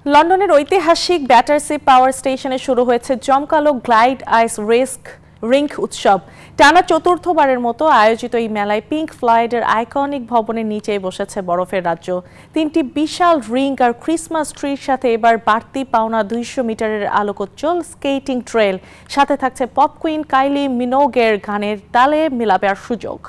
লন্ডনের ঐতিহাসিক ব্যাটারসি পাওয়ার স্টেশনে শুরু হয়েছে জমকালো গ্লাইড আইস রিঙ্ক উৎসব। টানা চতুর্থবারের মতো আয়োজিত এই মেলায় পিঙ্ক ফ্লয়েডের আইকনিক ভবনের নিচেই বসেছে বরফের রাজ্য। 3টি বিশাল রিং আর ক্রিসমাস ট্রির সাথে এবার বাড়তি পাওনা 200 মিটারের আলোকোজ্জ্বল স্কেটিং ট্রেল, সাথে থাকছে পপ কুইন কাইলি মিনোগের গানের তালে মিলাবার সুযোগ।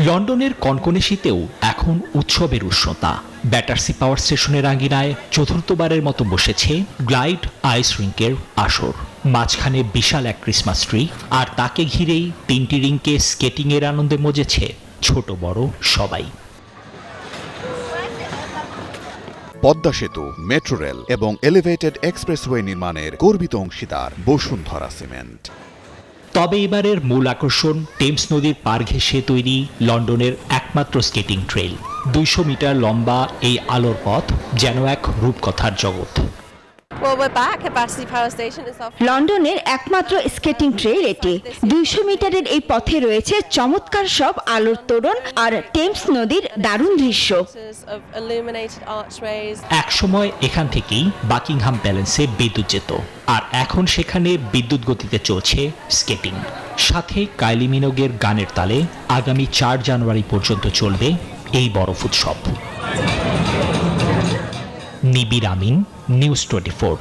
লন্ডনের কনকনে শীতেও এখন উৎসবের উষ্ণতা। ব্যাটারসি পাওয়ার স্টেশনের আঙ্গিনায় চতুর্থবারের মতো বসেছে গ্লাইড আইস রিঙ্কের আসর। মাঝখানে বিশাল এক ক্রিসমাস ট্রি, আর তাকে ঘিরেই 3টি রিঙ্কে স্কেটিং এর আনন্দে মজেছে ছোট বড় সবাই। পদ্মা সেতু, মেট্রো রেল এবং এলিভেটেড এক্সপ্রেসওয়ে নির্মাণের গর্বিত অংশীদার বসুন্ধরা সিমেন্ট। তবে এবারের মূল আকর্ষণ টেমস নদীর পার ঘেঁষে তৈরি লন্ডনের একমাত্র স্কেটিং ট্রেল। 200 মিটার লম্বা এই আলোর পথ যেন এক রূপকথার জগৎ। লন্ডনের একমাত্র স্কেটিং ট্রেল এটি। 200 মিটারের এই পথে রয়েছে চমৎকার সব আলোর তোরণ আর টেমস নদীর দারুণ দৃশ্য। একসময় এখান থেকেই বাকিংহাম প্যালেসে বিদ্যুৎ যেত, আর এখন সেখানে বিদ্যুৎ গতিতে চলছে স্কেটিং। সাথে কাইলি মিনোগের গানের তালে আগামী 4 জানুয়ারি পর্যন্ত চলবে এই বরফ উৎসব। নিবির আমিন, নিউজ 24।